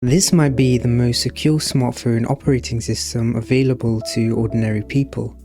This might be the most secure smartphone operating system available to ordinary people.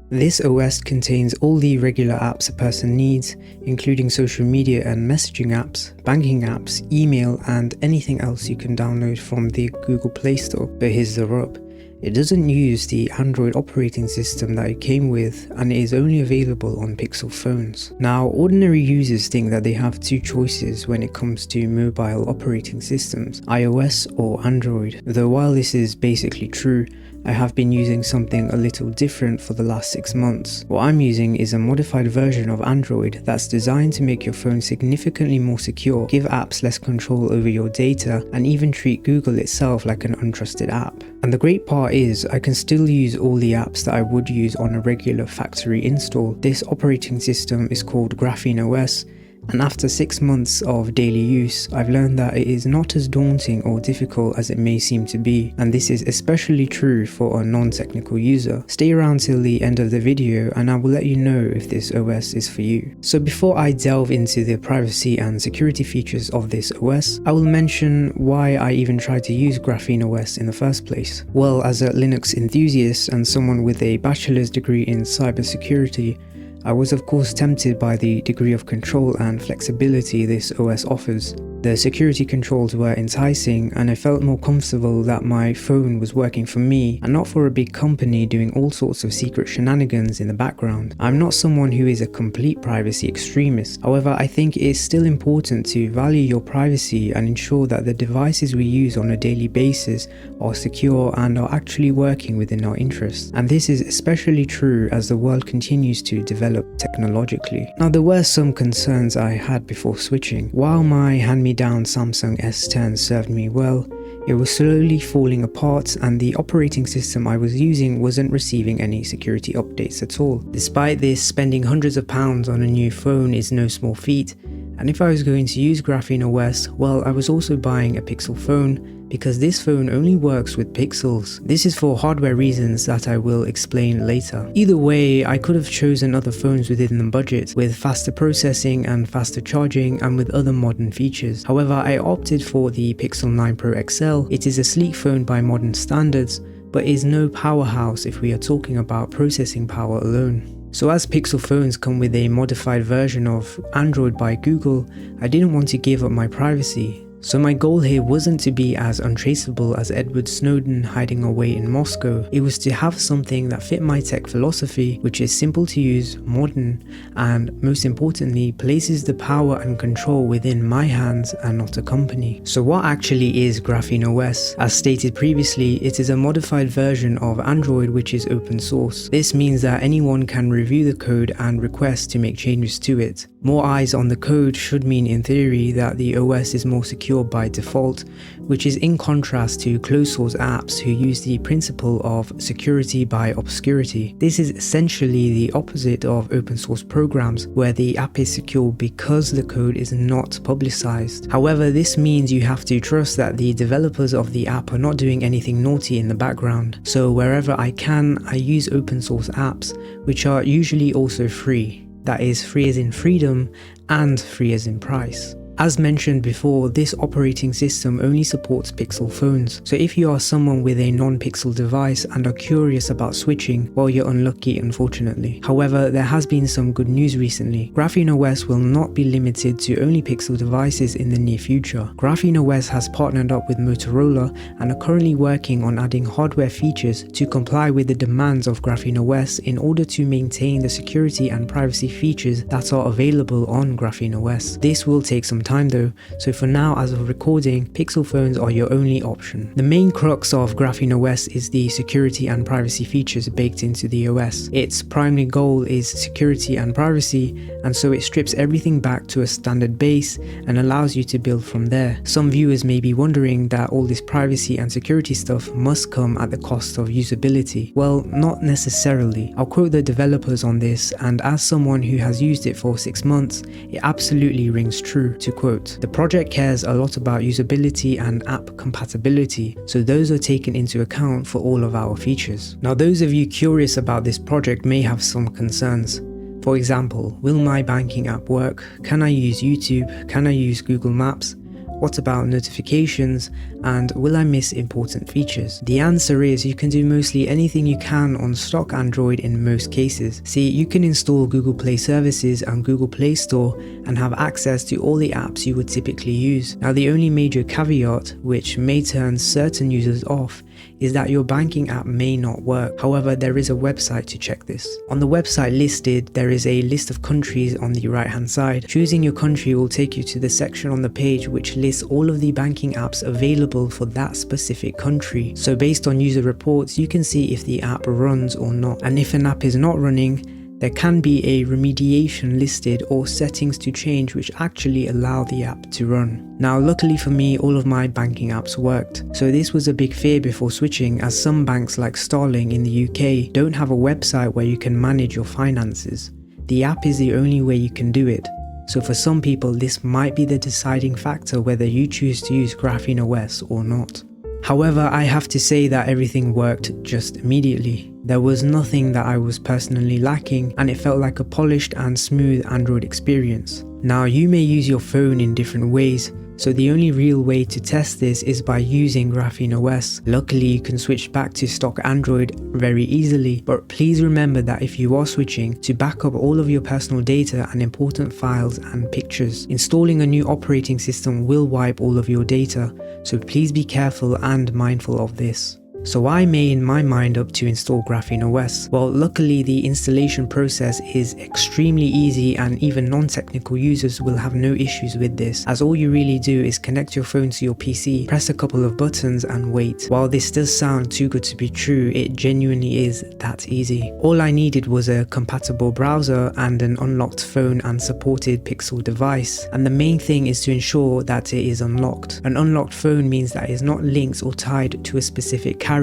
This OS contains all the regular apps a person needs, including social media and messaging apps, banking apps, email, and anything else you can download from the Google Play Store. But here's the rub. It doesn't use the Android operating system that it came with, and it is only available on Pixel phones. Now, ordinary users think that they have two choices when it comes to mobile operating systems, iOS or Android. Though while this is basically true, I have been using something a little different for the last 6 months. What I'm using is a modified version of Android that's designed to make your phone significantly more secure, give apps less control over your data, and even treat Google itself like an untrusted app. And the great part is, I can still use all the apps that I would use on a regular factory install. This operating system is called GrapheneOS, and after 6 months of daily use, I've learned that it is not as daunting or difficult as it may seem to be, and this is especially true for a non-technical user. Stay around till the end of the video and I will let you know if this OS is for you. So before I delve into the privacy and security features of this OS, I will mention why I even tried to use GrapheneOS in the first place. Well, as a Linux enthusiast and someone with a bachelor's degree in cybersecurity, I was of course tempted by the degree of control and flexibility this OS offers. The security controls were enticing, and I felt more comfortable that my phone was working for me and not for a big company doing all sorts of secret shenanigans in the background. I'm not someone who is a complete privacy extremist. However, I think it is still important to value your privacy and ensure that the devices we use on a daily basis are secure and are actually working within our interests. And this is especially true as the world continues to develop technologically. Now, there were some concerns I had before switching. While my hand-me-down Samsung S10 served me well, it was slowly falling apart and the operating system I was using wasn't receiving any security updates at all. Despite this, spending hundreds of pounds on a new phone is no small feat, and if I was going to use GrapheneOS, well, I was also buying a Pixel phone, because this phone only works with pixels. This is for hardware reasons that I will explain later. Either way, I could have chosen other phones within the budget, with faster processing and faster charging and with other modern features. However, I opted for the Pixel 9 Pro XL. It is a sleek phone by modern standards, but is no powerhouse if we are talking about processing power alone. So as Pixel phones come with a modified version of Android by Google, I didn't want to give up my privacy. So my goal here wasn't to be as untraceable as Edward Snowden hiding away in Moscow. It was to have something that fit my tech philosophy, which is simple to use, modern, and most importantly, places the power and control within my hands and not a company. So what actually is GrapheneOS? As stated previously, it is a modified version of Android which is open source. This means that anyone can review the code and request to make changes to it. More eyes on the code should mean in theory that the OS is more secure by default, which is in contrast to closed source apps who use the principle of security by obscurity. This is essentially the opposite of open source programs, where the app is secure because the code is not publicized. However, this means you have to trust that the developers of the app are not doing anything naughty in the background. So wherever I can, I use open source apps, which are usually also free. That is, free as in freedom and free as in price. As mentioned before, this operating system only supports Pixel phones, so if you are someone with a non-Pixel device and are curious about switching, well, you're unlucky unfortunately. However, there has been some good news recently. GrapheneOS will not be limited to only Pixel devices in the near future. GrapheneOS has partnered up with Motorola and are currently working on adding hardware features to comply with the demands of GrapheneOS in order to maintain the security and privacy features that are available on GrapheneOS. This will take some time though, so for now, as of recording, Pixel phones are your only option. The main crux of GrapheneOS is the security and privacy features baked into the OS. Its primary goal is security and privacy, and so it strips everything back to a standard base and allows you to build from there. Some viewers may be wondering that all this privacy and security stuff must come at the cost of usability. Well, not necessarily. I'll quote the developers on this, and as someone who has used it for 6 months, it absolutely rings true. To quote, "The project cares a lot about usability and app compatibility, so those are taken into account for all of our features." Now, those of you curious about this project may have some concerns. For example, will my banking app work? Can I use YouTube? Can I use Google Maps? What about notifications? And will I miss important features? The answer is you can do mostly anything you can on stock Android in most cases. See, you can install Google Play services and Google Play Store and have access to all the apps you would typically use. Now, the only major caveat, which may turn certain users off, is that your banking app may not work. However, there is a website to check this. On the website listed, there is a list of countries on the right hand side. Choosing your country will take you to the section on the page which lists all of the banking apps available for that specific country. So based on user reports, you can see if the app runs or not. And if an app is not running, there can be a remediation listed or settings to change which actually allow the app to run. Now, luckily for me, all of my banking apps worked. So this was a big fear before switching, as some banks like Starling in the UK don't have a website where you can manage your finances. The app is the only way you can do it. So for some people, this might be the deciding factor whether you choose to use GrapheneOS or not. However, I have to say that everything worked just immediately. There was nothing that I was personally lacking, and it felt like a polished and smooth Android experience. Now, you may use your phone in different ways, so the only real way to test this is by using GrapheneOS. Luckily, you can switch back to stock Android very easily, but please remember that if you are switching, to back up all of your personal data and important files and pictures. Installing a new operating system will wipe all of your data, so please be careful and mindful of this. So I made my mind up to install GrapheneOS. Well, luckily the installation process is extremely easy and even non-technical users will have no issues with this, as all you really do is connect your phone to your PC, press a couple of buttons and wait. While this does sound too good to be true, it genuinely is that easy. All I needed was a compatible browser and an unlocked phone and supported Pixel device, and the main thing is to ensure that it is unlocked. An unlocked phone means that it is not linked or tied to a specific carrier,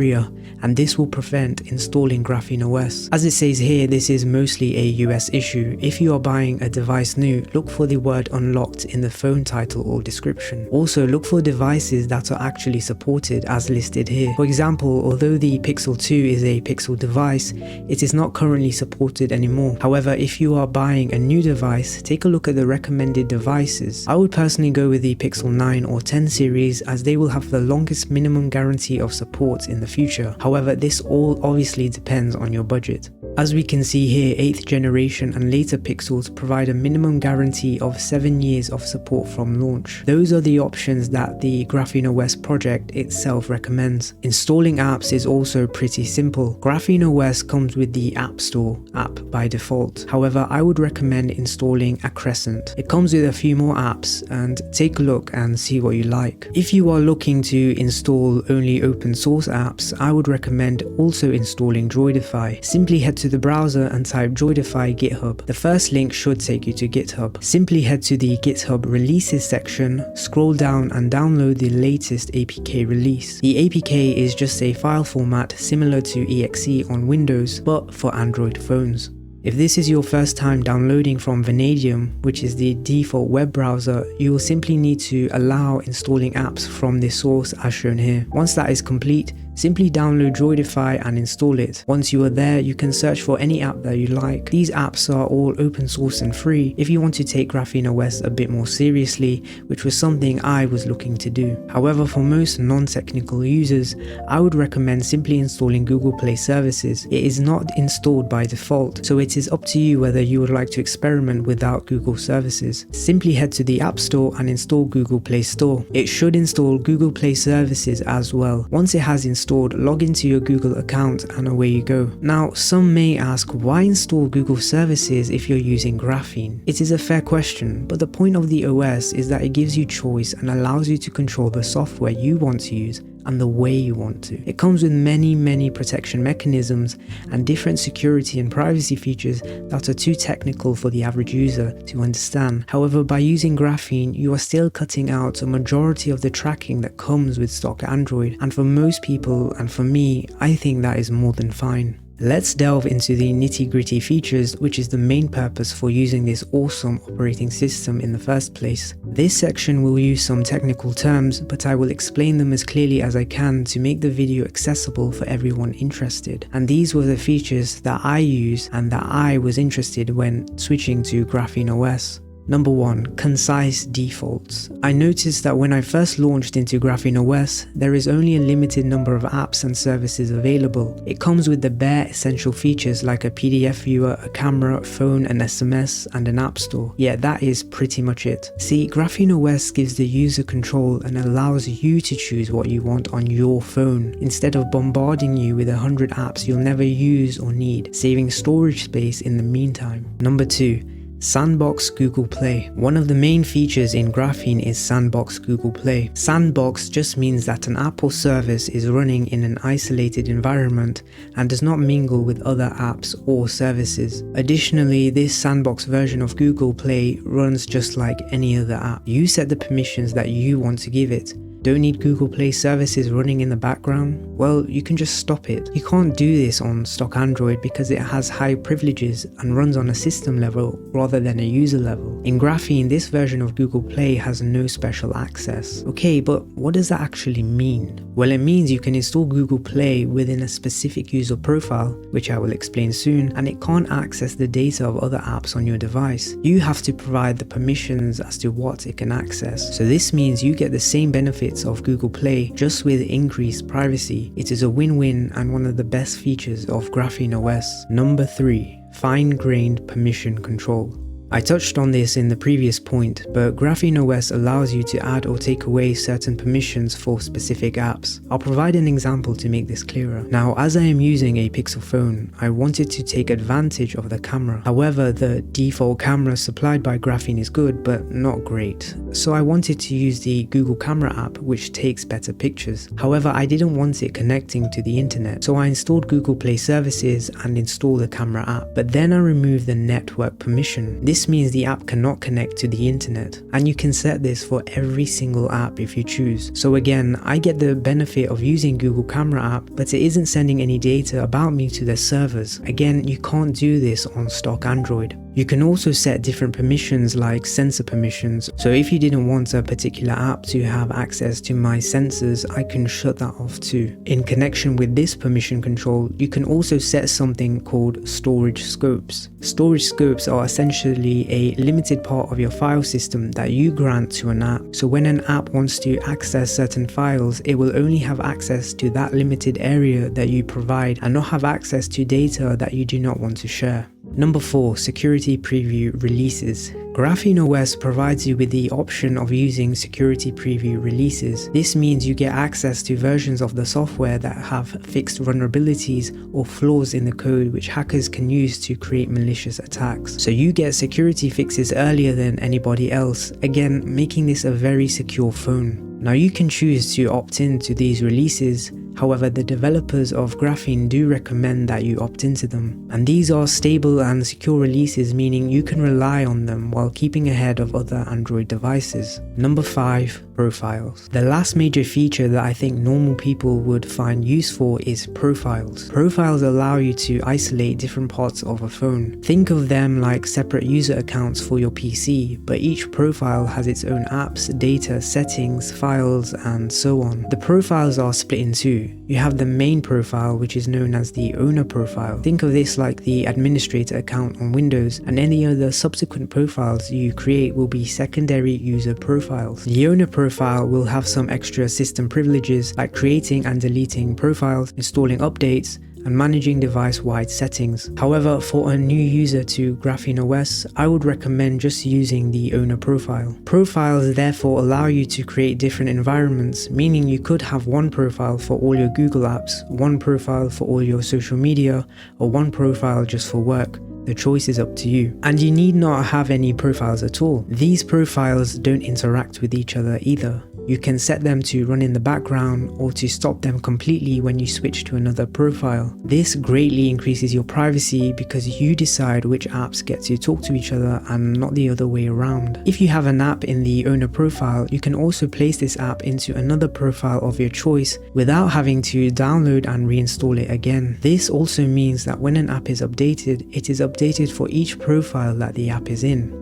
and this will prevent installing GrapheneOS. As it says here, this is mostly a US issue. If you are buying a device new, look for the word unlocked in the phone title or description. Also, look for devices that are actually supported as listed here. For example, although the Pixel 2 is a Pixel device, it is not currently supported anymore. However, if you are buying a new device, take a look at the recommended devices. I would personally go with the Pixel 9 or 10 series, as they will have the longest minimum guarantee of support in the future. However, this all obviously depends on your budget. As we can see here, 8th generation and later Pixels provide a minimum guarantee of 7 years of support from launch. Those are the options that the GrapheneOS project itself recommends. Installing apps is also pretty simple. GrapheneOS comes with the App Store app by default. However, I would recommend installing Crescent. It comes with a few more apps, and take a look and see what you like. If you are looking to install only open source apps, I would recommend also installing Droidify. Simply head to the browser and type Droidify GitHub. The first link should take you to GitHub. Simply head to the GitHub releases section, scroll down and download the latest APK release. The APK is just a file format similar to exe on Windows, but for Android phones. If this is your first time downloading from Vanadium, which is the default web browser, you will simply need to allow installing apps from this source as shown here. Once that is complete, simply download Droidify and install it. Once you are there, you can search for any app that you like. These apps are all open source and free if you want to take GrapheneOS a bit more seriously, which was something I was looking to do. However, for most non-technical users, I would recommend simply installing Google Play services. It is not installed by default, so it is up to you whether you would like to experiment without Google services. Simply head to the App Store and install Google Play Store. It should install Google Play services as well. Once it has installed, log into your Google account and away you go. Now, some may ask, why install Google services if you're using Graphene? It is a fair question, but the point of the OS is that it gives you choice and allows you to control the software you want to use and the way you want to. It comes with many protection mechanisms and different security and privacy features that are too technical for the average user to understand. However, by using Graphene, you are still cutting out a majority of the tracking that comes with stock Android, and for most people, and for me, I think that is more than fine. Let's delve into the nitty-gritty features, which is the main purpose for using this awesome operating system in the first place. This section will use some technical terms, but I will explain them as clearly as I can to make the video accessible for everyone interested. And these were the features that I use and that I was interested when switching to GrapheneOS. Number 1. Concise defaults. I noticed that when I first launched into GrapheneOS, there is only a limited number of apps and services available. It comes with the bare essential features like a PDF viewer, a camera, phone, an SMS, and an app store. Yeah, that is pretty much it. See, GrapheneOS gives the user control and allows you to choose what you want on your phone, instead of bombarding you with 100 apps you'll never use or need, saving storage space in the meantime. Number 2. Sandbox Google Play. One of the main features in Graphene is Sandbox Google Play. Sandbox just means that an app or service is running in an isolated environment and does not mingle with other apps or services. Additionally, this sandbox version of Google Play runs just like any other app. You set the permissions that you want to give it. Don't need Google Play services running in the background? Well, you can just stop it. You can't do this on stock Android because it has high privileges and runs on a system level rather than a user level. In Graphene, this version of Google Play has no special access. Okay, but what does that actually mean? Well, it means you can install Google Play within a specific user profile, which I will explain soon, and it can't access the data of other apps on your device. You have to provide the permissions as to what it can access. So this means you get the same benefits of Google Play, just with increased privacy. It is a win-win and one of the best features of GrapheneOS. Number 3. Fine-grained permission control. I touched on this in the previous point, but GrapheneOS allows you to add or take away certain permissions for specific apps. I'll provide an example to make this clearer. Now, as I am using a Pixel phone, I wanted to take advantage of the camera. However, the default camera supplied by Graphene is good, but not great. So I wanted to use the Google Camera app, which takes better pictures. However, I didn't want it connecting to the internet, so I installed Google Play services and installed the camera app. But then I removed the network permission. This means the app cannot connect to the internet, and you can set this for every single app if you choose. So again, I get the benefit of using Google Camera app, but it isn't sending any data about me to their servers. Again, you can't do this on stock Android. You can also set different permissions like sensor permissions. So if you didn't want a particular app to have access to my sensors, I can shut that off too. In connection with this permission control, you can also set something called storage scopes. Storage scopes are essentially a limited part of your file system that you grant to an app. So when an app wants to access certain files, it will only have access to that limited area that you provide and not have access to data that you do not want to share. Number 4. Security Preview Releases. GrapheneOS provides you with the option of using security preview releases. This means you get access to versions of the software that have fixed vulnerabilities or flaws in the code which hackers can use to create malicious attacks. So you get security fixes earlier than anybody else, again making this a very secure phone. Now you can choose to opt in to these releases, however the developers of Graphene do recommend that you opt into them. And these are stable and secure releases, meaning you can rely on them while keeping ahead of other Android devices. Number 5. Profiles. The last major feature that I think normal people would find useful is profiles. Profiles allow you to isolate different parts of a phone. Think of them like separate user accounts for your PC, but each profile has its own apps, data, settings, files, and so on. The profiles are split in two. You have the main profile, which is known as the owner profile. Think of this like the administrator account on Windows, and any other subsequent profiles you create will be secondary user profiles. The owner profile will have some extra system privileges like creating and deleting profiles, installing updates, and managing device-wide settings. However, for a new user to GrapheneOS, I would recommend just using the owner profile. Profiles therefore allow you to create different environments, meaning you could have one profile for all your Google apps, one profile for all your social media, or one profile just for work. The choice is up to you. And you need not have any profiles at all. These profiles don't interact with each other either. You can set them to run in the background or to stop them completely when you switch to another profile. This greatly increases your privacy because you decide which apps get to talk to each other and not the other way around. If you have an app in the owner profile, you can also place this app into another profile of your choice without having to download and reinstall it again. This also means that when an app is updated, it is updated for each profile that the app is in.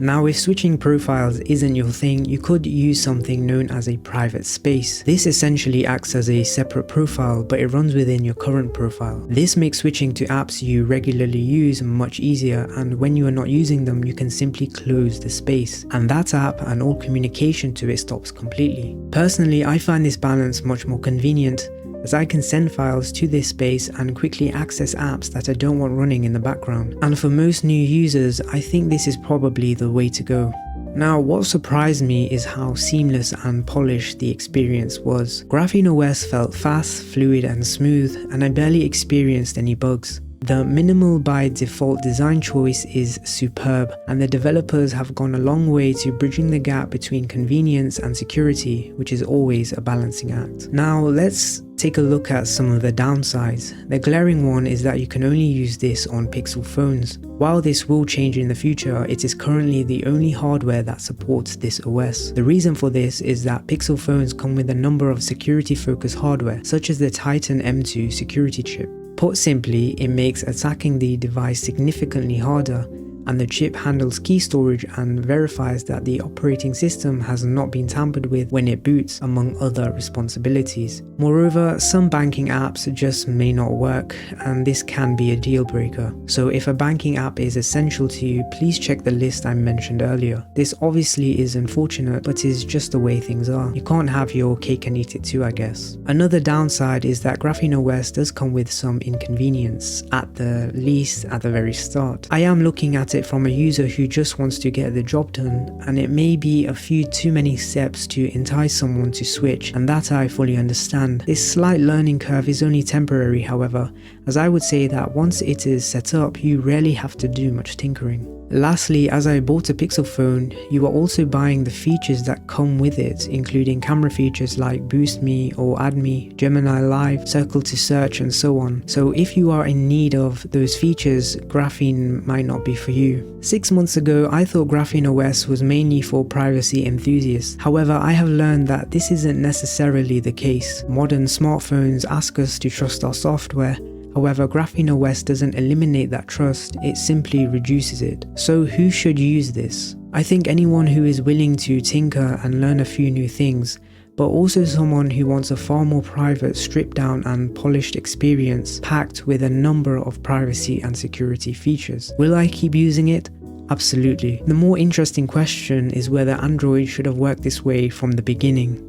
Now, if switching profiles isn't your thing, you could use something known as a private space. This essentially acts as a separate profile, but it runs within your current profile. This makes switching to apps you regularly use much easier, and when you are not using them, you can simply close the space, and that app and all communication to it stops completely. Personally, I find this balance much more convenient, as I can send files to this space and quickly access apps that I don't want running in the background. And for most new users, I think this is probably the way to go. Now, what surprised me is how seamless and polished the experience was. GrapheneOS felt fast, fluid and smooth, and I barely experienced any bugs. The minimal by default design choice is superb, and the developers have gone a long way to bridging the gap between convenience and security, which is always a balancing act. Now let's take a look at some of the downsides. The glaring one is that you can only use this on Pixel phones. While this will change in the future, it is currently the only hardware that supports this OS. The reason for this is that Pixel phones come with a number of security-focused hardware, such as the Titan M2 security chip. Put simply, it makes attacking the device significantly harder, and the chip handles key storage and verifies that the operating system has not been tampered with when it boots, among other responsibilities. Moreover, some banking apps just may not work, and this can be a deal breaker. So if a banking app is essential to you, please check the list I mentioned earlier. This obviously is unfortunate, but is just the way things are. You can't have your cake and eat it too, I guess. Another downside is that GrapheneOS does come with some inconvenience, at the least at the very start. I am looking at it from a user who just wants to get the job done, and it may be a few too many steps to entice someone to switch, and that I fully understand. This slight learning curve is only temporary, however, as I would say that once it is set up, you rarely have to do much tinkering. Lastly, as I bought a Pixel phone, you are also buying the features that come with it, including camera features like Boost Me or Add Me, Gemini Live, Circle to Search and so on. So if you are in need of those features, Graphene might not be for you. 6 months ago, I thought GrapheneOS was mainly for privacy enthusiasts. However, I have learned that this isn't necessarily the case. Modern smartphones ask us to trust our software. However, GrapheneOS doesn't eliminate that trust, it simply reduces it. So who should use this? I think anyone who is willing to tinker and learn a few new things, but also someone who wants a far more private, stripped down and polished experience packed with a number of privacy and security features. Will I keep using it? Absolutely. The more interesting question is whether Android should have worked this way from the beginning.